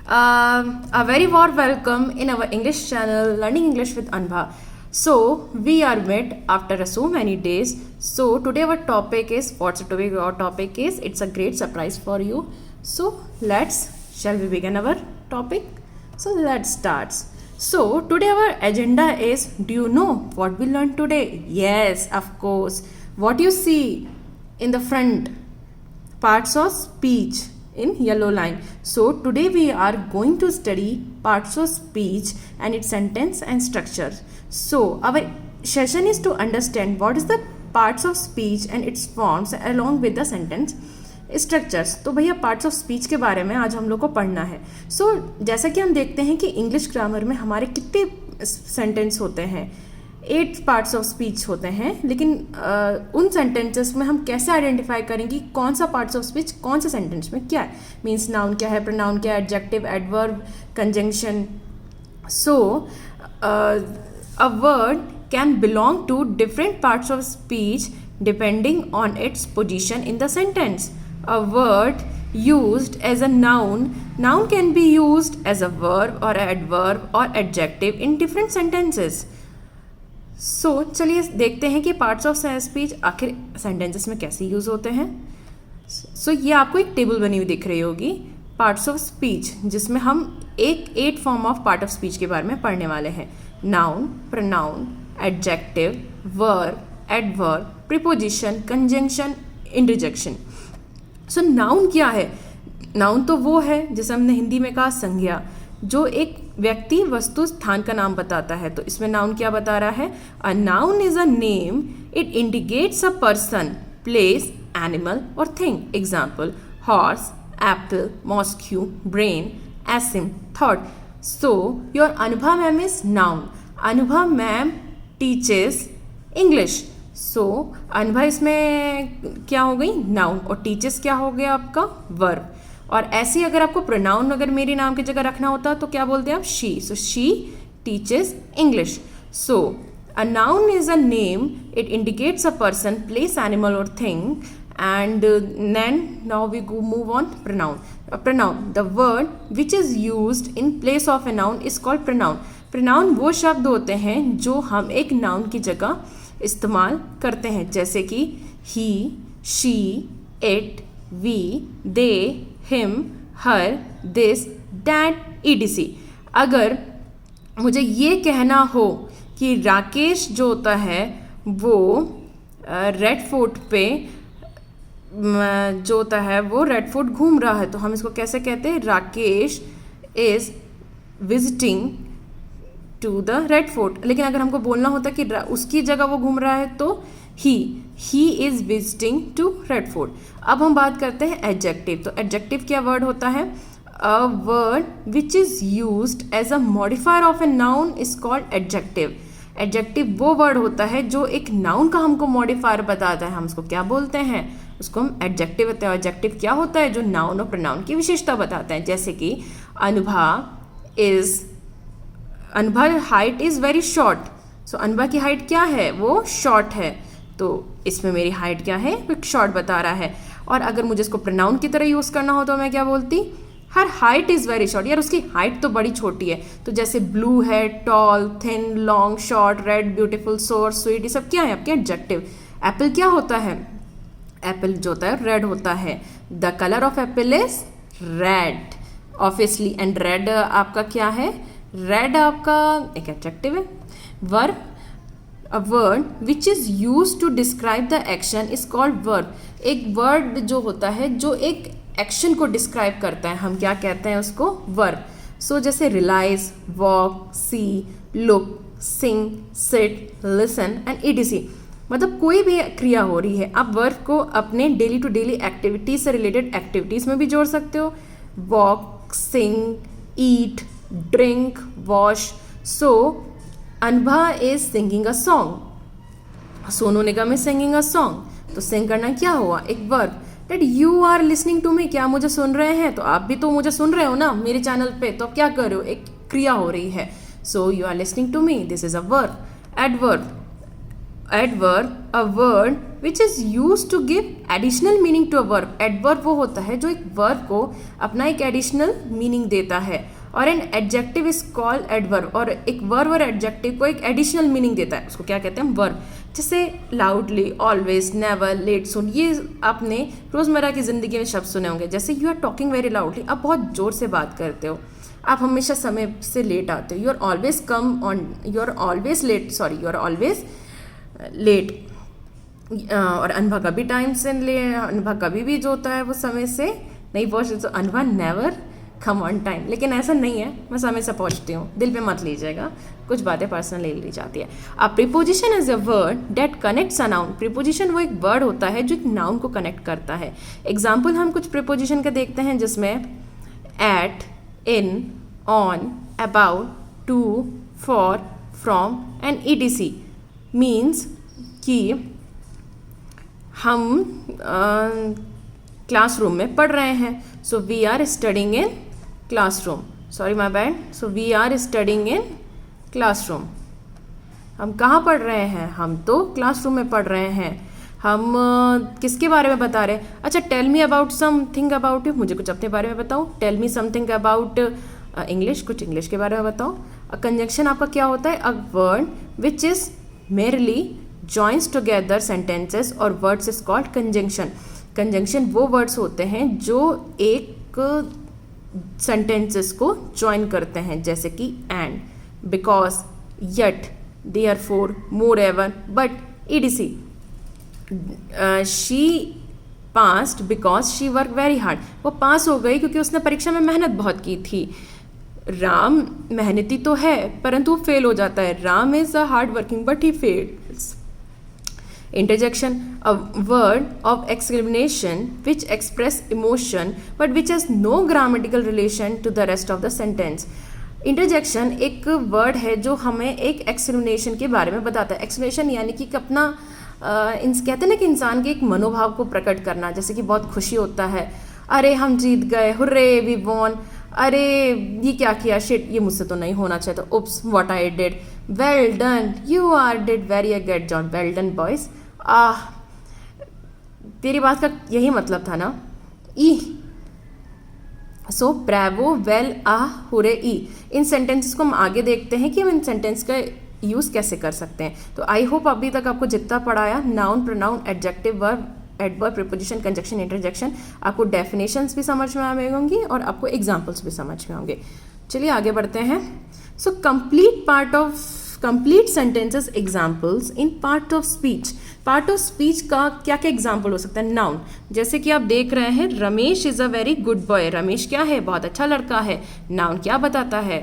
A very warm welcome in our English channel, Learning English with Anbha. So, we are met after so many days. So, today our topic is, it's a great surprise for you. So, shall we begin our topic? So, let's start. So, today our agenda is, do you know what we learned today? Yes, of course. What you see in the front, parts of speech in yellow line. So today we are going to study parts of speech and its sentence and structure. So our session is to understand what is the parts of speech and its forms along with the sentence structures. तो भैया parts of speech के बारे में आज हम लोग को पढ़ना है. सो जैसा कि हम देखते हैं कि इंग्लिश ग्रामर में हमारे कितने सेंटेंस होते हैं, 8 पार्ट्स ऑफ स्पीच होते हैं, लेकिन उन सेंटेंसेस में हम कैसे आइडेंटिफाई करेंगे कौन सा पार्ट्स ऑफ स्पीच कौन से सेंटेंस में क्या है. मीन्स नाउन क्या है, प्रोनाउन क्या है, adjective, adverb, conjunction. So a word can belong to different parts of speech depending on its position in the sentence. A word used as a noun can be used as a verb or adverb or adjective in different sentences. So चलिए देखते हैं कि parts of speech आखिर sentences में कैसे use होते हैं. सो ये आपको एक टेबल बनी हुई दिख रही होगी, पार्ट्स ऑफ स्पीच, जिसमें हम 8 form of part of speech के बारे में पढ़ने वाले हैं. Noun, pronoun, adjective, verb, adverb, preposition, conjunction, interjection. So noun क्या है? नाउन तो वो है जैसे हमने हिंदी में कहा संज्ञा, जो एक व्यक्ति, वस्तु, स्थान का नाम बताता है. तो इसमें नाउन क्या बता रहा है? A noun is a name, it indicates a person, place, animal और thing. Example: horse, apple, mosque, brain, Asim, thought. So your Anubha ma'am is noun. Anubha ma'am teaches English. So Anubha इसमें क्या हो गई? नाउन. और टीचर्स क्या हो गया आपका? वर्ब. और ऐसे ही अगर आपको प्रोनाउन अगर मेरे नाम की जगह रखना होता तो क्या बोलते हैं आप? She. So she teaches English. So a noun is a name, it indicates a person, place, animal और thing. And then now we go move on pronoun. Pronoun, the word which is used in place of a noun is called pronoun. Pronoun वो शब्द होते हैं जो हम एक noun की जगह इस्तेमाल करते हैं, जैसे कि he, she, it, we, they, him, her, this, that, etc. अगर मुझे ये कहना हो कि राकेश जो होता है वो रेड फोर्ट पे जो होता है वो रेड फोर्ट घूम रहा है, तो हम इसको कैसे कहते हैं? Rakesh is visiting to the Red Fort. लेकिन अगर हमको बोलना होता कि उसकी जगह वो घूम रहा है तो he is visiting to Red Fort. अब हम बात करते हैं एडजेक्टिव. तो एडजेक्टिव क्या वर्ड होता है? A word which is used as a modifier of a noun is called adjective. Adjective वो वर्ड होता है जो एक नाउन का हमको मॉडिफायर बताता है. हम उसको क्या बोलते हैं? उसको हम एडजेक्टिव बताते हैं. एडजेक्टिव क्या होता है? जो नाउन और प्रोनाउन की विशेषता बताता है. जैसे कि Anubha height is very short. So Anubha की हाइट क्या है? वो शॉर्ट है. तो इसमें मेरी हाइट क्या है? वो शॉर्ट बता रहा है. और अगर मुझे इसको प्रोनाउन की तरह यूज़ करना हो तो मैं क्या बोलती? हर हाइट इज़ वेरी शॉर्ट. यार उसकी हाइट तो बड़ी छोटी है. तो जैसे ब्लू है, tall, thin, long, short, red, beautiful, sour, sweet, ये सब क्या है आपके एडजेक्टिव. एप्पल क्या होता है? एप्पल जो होता है रेड होता है. The colour of apple is red obviously. And red आपका क्या है? रेड आपका एक एडजेक्टिव है. Verb, a word which is use to describe the action is called verb. एक वर्ड जो होता है जो एक एक्शन को डिस्क्राइब करता है, हम क्या कहते हैं उसको? वर्ब. सो जैसे realise, walk, see, look, sing, sit, listen and etc. मतलब कोई भी क्रिया हो रही है, आप वर्ब को अपने डेली टू डेली एक्टिविटीज से रिलेटेड एक्टिविटीज में भी जोड़ सकते हो. Walk, sing, eat, drink, wash. So Anubha is singing a song. Sonu Nigam is singing a song. तो सिंग करना क्या हुआ? एक verb. That you are listening to me, क्या मुझे सुन रहे हैं? तो आप भी तो मुझे सुन रहे हो ना मेरे चैनल पे. तो आप क्या कर रहे हो? एक क्रिया हो रही है. So you are listening to me, this is a verb. Adverb, a word which is use to give additional meaning to a verb. Adverb वो होता है जो एक वर्ब को अपना एक एडिशनल मीनिंग देता है, और an adjective is called adverb. और एक वर्ब और एडजेक्टिव को एक एडिशनल मीनिंग देता है, उसको क्या कहते हैं? वर्ब. जैसे लाउडली, ऑलवेज, नेवर, लेट, सुन, ये आपने रोज़मर्रा की ज़िंदगी में शब्द सुने होंगे. जैसे you are talking very loudly, आप बहुत ज़ोर से बात करते हो, आप हमेशा समय से लेट आते हो. You are always come on, you are always late, sorry, you are always late. और अनुभा कभी टाइम से ले, अनुभा कभी भी जो होता है वो समय से नहीं पहुँचती. तो Anubha never come on time. लेकिन ऐसा नहीं है, मैं समय से पहुँचती हूँ, दिल पे मत लीजिएगा, कुछ बातें पर्सनल ले ली जाती है. अब preposition is a word that connects a noun. Preposition वो एक वर्ड होता है जो एक नाउन को कनेक्ट करता है. एग्जाम्पल हम कुछ प्रीपोजिशन का देखते हैं, जिसमें at, in, on, about, to, for, from and etc means कि हम क्लासरूम में पढ़ रहे हैं. So we are studying in classroom. Sorry my bad. So we are studying in classroom. हम कहाँ पढ़ रहे हैं? हम तो क्लासरूम में पढ़ रहे हैं. हम किसके बारे में बता रहे हैं? अच्छा, tell me about something about you. मुझे कुछ अपने बारे में बताओ. Tell me something about English. कुछ इंग्लिश के बारे में बताओ. कंजंक्शन आपका क्या होता है? A word which is merely joins together sentences और words is called conjunction. conjunction वो words होते हैं जो एक sentences को join करते हैं, जैसे कि and, because, yet, therefore, moreover, but etc. she passed because she worked very hard. वो पास हो गई क्योंकि उसने परीक्षा में मेहनत बहुत की थी. राम मेहनती तो है परंतु वो फेल हो जाता है. Ram is a hard working but he fails. Interjection, a word of exclamation which express emotion but which has no grammatical relation to the rest of the sentence. Interjection एक वर्ड है जो हमें एक एक्सक्लेमेशन के बारे में बताता है. एक्सक्लेमेशन यानी कि अपना कहते हैं ना कि इंसान के एक मनोभाव को प्रकट करना. जैसे कि बहुत खुशी होता है, अरे हम जीत गए, हुर्रे वी वॉन. अरे ये क्या किया, शिट ये मुझसे तो नहीं होना चाहिए, तो oops what I did, well done, you are did very a good job, well done boys. तेरी बात का यही मतलब था ना. ई, सो ब्रेवो, वेल, हुरे, ई. इन सेंटेंसेस को हम आगे देखते हैं कि हम इन सेंटेंस का यूज़ कैसे कर सकते हैं. तो आई होप अभी तक आपको जितना पढ़ाया, noun, pronoun, adjective, verb, adverb, preposition, conjunction, interjection, आपको डेफिनेशंस भी समझ में आए होंगी और आपको एग्जांपल्स भी समझ में होंगे. चलिए आगे बढ़ते हैं. So complete sentences examples in part of speech. Part of speech का क्या क्या एग्जांपल हो सकता है? नाउन, जैसे कि आप देख रहे हैं, Ramesh is a very good boy. Ramesh क्या है? बहुत अच्छा लड़का है. नाउन क्या बताता है?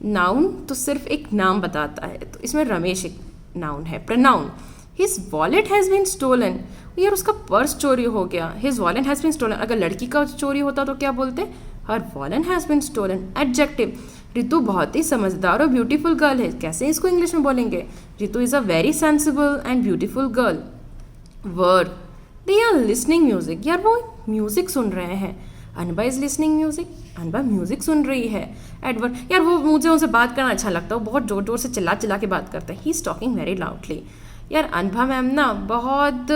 नाउन तो सिर्फ एक नाम बताता है, तो इसमें रमेश एक नाउन है. Pronoun, his wallet has been stolen. यार उसका पर्स चोरी हो गया. His wallet has been stolen. अगर लड़की का चोरी होता तो क्या बोलते? Her wallet has been stolen. Adjective, Ritu बहुत ही समझदार और ब्यूटीफुल गर्ल है. कैसे इसको इंग्लिश में बोलेंगे? Ritu is a very sensible and beautiful girl. Word, they are listening music. यार वो म्यूजिक सुन रहे हैं. Anubha is listening music. Anubha music सुन रही है. एडवर्ड, यार वो मुझे उनसे बात करना अच्छा लगता है, वो बहुत जोर जोर से चिल्ला चिल्ला के बात करते हैं. He is talking very loudly. यार अनुभा मैम ना बहुत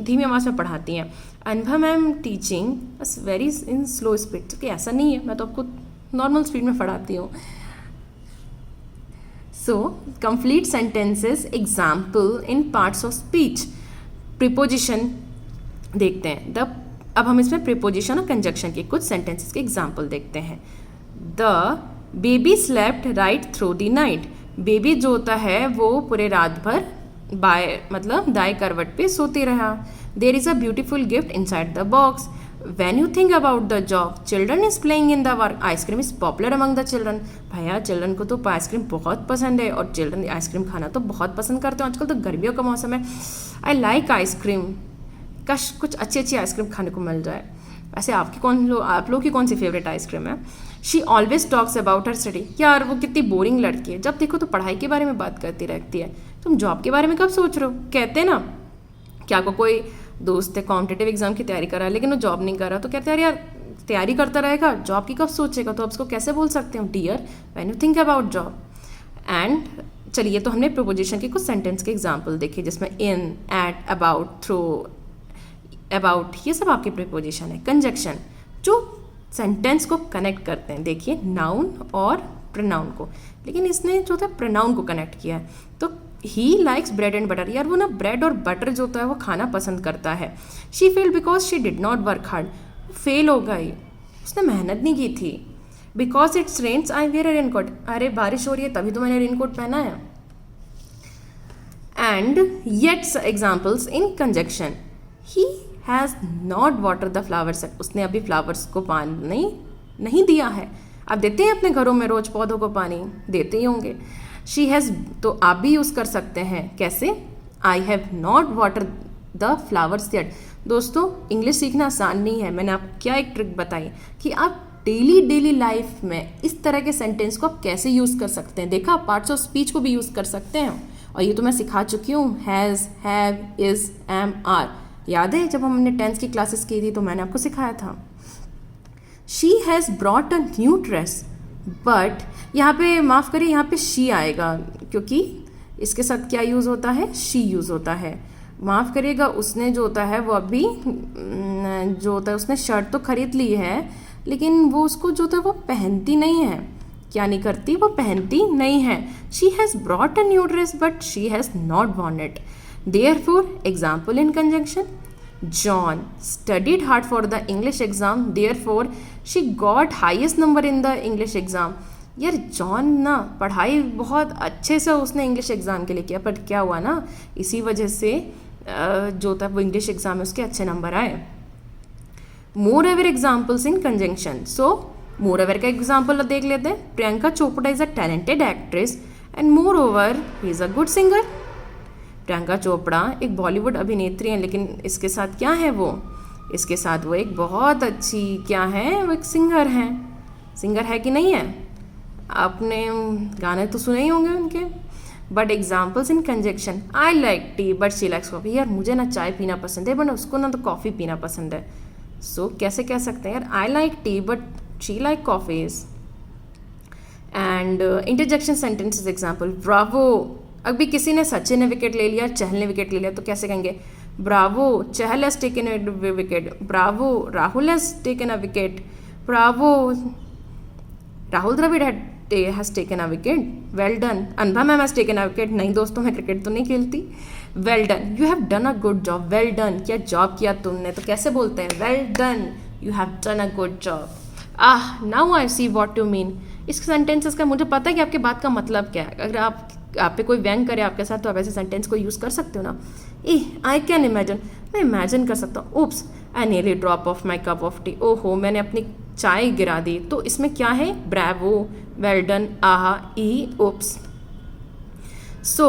धीमी आवाज़ में पढ़ाती हैं. अनुभा मैम टीचिंग बस वेरी इन स्लो स्पीड. क्योंकि ऐसा नहीं है, मैं तो आपको नॉर्मल स्पीड में पढ़ाती हूँ. So complete sentences example in parts of speech. Preposition देखते हैं. अब हम इसमें प्रीपोजिशन और कंजक्शन के कुछ सेंटेंसेस के एग्जाम्पल देखते हैं. The baby slept right through the night. Baby जो होता है वो पूरे रात भर मतलब दाएं करवट पे सोते रहा. There is a beautiful gift inside the box. When you think about the job, children is playing in the work. Ice cream is popular among the children. भैया चिल्ड्रन को तो आइसक्रीम बहुत पसंद है और चिल्ड्रन आइसक्रीम खाना तो बहुत पसंद करते हैं. आजकल तो गर्मियों का मौसम है. I like ice cream. काश कुछ अच्छी अच्छी आइसक्रीम खाने को मिल जाए. वैसे आप लोग की कौन सी फेवरेट आइसक्रीम है? She always talks about her study. यार वो कितनी बोरिंग लड़की है, जब देखो तो पढ़ाई के बारे में बात करती रहती है. तुम जॉब के बारे में कब सोच रहे हो? कहते हैं ना, क्या को कोई दोस्त है कॉम्पिटेटिव एग्जाम की तैयारी कर रहा है लेकिन वो जॉब नहीं कर रहा, तो कहते हैं यार तैयारी करता रहेगा, जॉब की कब सोचेगा? तो आप उसको कैसे बोल सकते हो? Dear, when you think about job. And चलिए, तो हमने प्रीपोजिशन के कुछ सेंटेंस के एग्जाम्पल देखे जिसमें इन, एट, अबाउट, थ्रू, अबाउट, ये सब आपकी प्रीपोजिशन है। कंजक्शन जो सेंटेंस को कनेक्ट करते हैं, देखिए नाउन और प्रोनाउन को, लेकिन इसने जो था प्रोनाउन को कनेक्ट किया है। तो he likes bread and butter, यार वो ना ब्रेड और बटर जो होता है वो खाना पसंद करता है। She failed because she did not work hard, fail हो गई, उसने मेहनत नहीं की थी। Because it's rains I wear a raincoat, अरे बारिश हो रही है तभी तो मैंने रेनकोट पहना है। And yet examples in conjunction, he has not water the flowers, उसने अभी फ्लावर्स को पानी नहीं दिया है। आप देते हैं अपने घरों में रोज पौधों को पानी, देते ही होंगे। शी हैज़, तो आप भी यूज़ कर सकते हैं, कैसे? I have not water the flowers yet. दोस्तों, इंग्लिश सीखना आसान नहीं है। मैंने आपको क्या एक ट्रिक बताई कि आप डेली लाइफ में इस तरह के सेंटेंस को आप कैसे यूज़ कर सकते हैं। देखा, पार्ट्स ऑफ स्पीच को भी यूज़ कर सकते हैं, और ये तो मैं सिखा चुकी हूँ। Has, have, is, am, are, याद है जब हमने टेंस की क्लासेस की थी तो मैंने आपको सिखाया था। She has brought a new dress, but यहाँ पे माफ़ करिए, यहाँ पे शी आएगा क्योंकि इसके साथ क्या यूज़ होता है? शी यूज़ होता है। माफ़ करिएगा, उसने जो होता है वो अभी जो होता है उसने शर्ट तो खरीद ली है, लेकिन वो उसको जो होता है वो पहनती नहीं है। क्या नहीं करती? वो पहनती नहीं है। She has brought a new dress but she has not Warne it. Therefore, example in conjunction, John studied hard for the English exam, therefore she got highest number in the English exam. यार John ना पढ़ाई बहुत अच्छे से उसने English exam के लिए किया, बट क्या हुआ ना, इसी वजह से जो था वो इंग्लिश एग्ज़ाम में उसके अच्छे नंबर आए। More ever examples in conjunction, so more ever का एग्जाम्पल देख लेते हैं। Priyanka Chopra is a talented actress and more over he is a good singer. Priyanka Chopra एक बॉलीवुड अभिनेत्री हैं, लेकिन इसके साथ क्या है वो? इसके साथ वो एक बहुत अच्छी क्या है? वो एक सिंगर हैं। सिंगर है कि नहीं है? आपने गाने तो सुने ही होंगे उनके। But examples in conjunction, I like T but she likes coffee, यार मुझे ना चाय पीना पसंद है बट उसको ना तो कॉफ़ी पीना पसंद है। सो कैसे कह सकते हैं यार, I like T but she like coffees. And interjection sentences example, Bravo, अभी किसी ने सचिन ने विकेट ले लिया, चहल ने विकेट ले लिया, तो कैसे कहेंगे? Bravo Chahal has taken a wicket, bravo Rahul has taken a wicket, bravo Rahul Dravid has taken a wicket, well done Anubha ma'am has taken a wicket. नहीं दोस्तों, मैं क्रिकेट तो नहीं खेलती। Well done, you have done a good job, well done, क्या job किया तुमने, तो कैसे बोलते हैं? Well done, you have done a good job. Now I see what you mean. इस सेंटेंसेस का मुझे पता है कि आपके बात का मतलब क्या है। अगर आप पे कोई व्यंग करे आपके साथ तो आप ऐसे सेंटेंस को यूज़ कर सकते हो ना। आई कैन इमेजिन, मैं इमेजिन कर सकता हूँ। Oops, I nearly drop off my cup of tea, ओहो मैंने अपनी चाय गिरा दी। तो इसमें क्या है? ब्रावो, वेल डन, आहा, ई, oops. So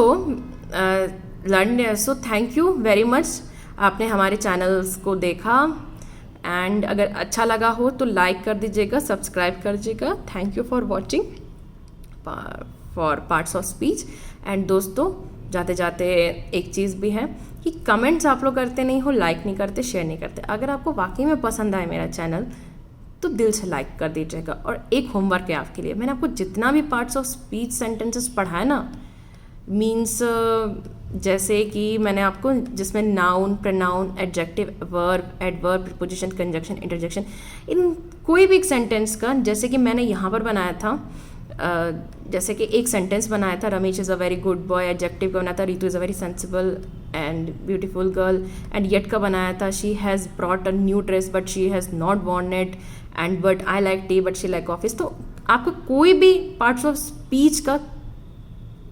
learn, so thank you very much, आपने हमारे चैनल्स को देखा, एंड अगर अच्छा लगा हो तो लाइक कर दीजिएगा, सब्सक्राइब कर दीजिएगा। Thank you for watching for parts of speech. And दोस्तों, जाते जाते एक चीज़ भी है कि कमेंट्स आप लोग करते नहीं हो, लाइक नहीं करते, शेयर नहीं करते। अगर आपको वाकई में पसंद आए मेरा चैनल तो दिल से लाइक कर दीजिएगा। और एक होमवर्क है आपके लिए, मैंने आपको जितना भी पार्ट्स ऑफ स्पीच सेंटेंसेस पढ़ाया ना, मीन्स जैसे कि मैंने आपको जिसमें noun, pronoun, adjective, verb, adverb, preposition, conjunction, interjection, इन कोई भी एक सेंटेंस का, जैसे कि मैंने यहाँ पर बनाया था, जैसे कि एक सेंटेंस बनाया था, Ramesh is a very good boy, adjective का बनाया था, Ritu is a very sensible and beautiful girl, and yet का बनाया था, she has brought a new dress but she has not Warne it, and but I like T but she like office. तो आपको कोई भी पार्ट्स ऑफ स्पीच का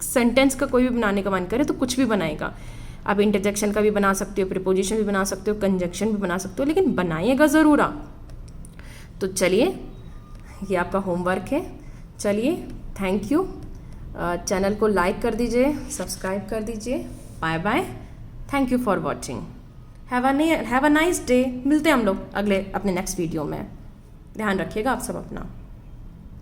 sentence का कोई भी बनाने का मन करे तो कुछ भी बनाएगा। आप इंटरजेक्शन का भी बना सकते हो, प्रीपोजिशन भी बना सकते हो, कंजक्शन भी बना सकते हो, लेकिन बनाइएगा ज़रूर आप। तो चलिए, ये आपका होमवर्क है। चलिए, थैंक यू। चैनल को लाइक कर दीजिए, सब्सक्राइब कर दीजिए। Bye bye, thank you for watching. Have a nice day. मिलते हैं हम लोग अगले अपने नेक्स्ट वीडियो में। ध्यान रखिएगा आप सब अपना।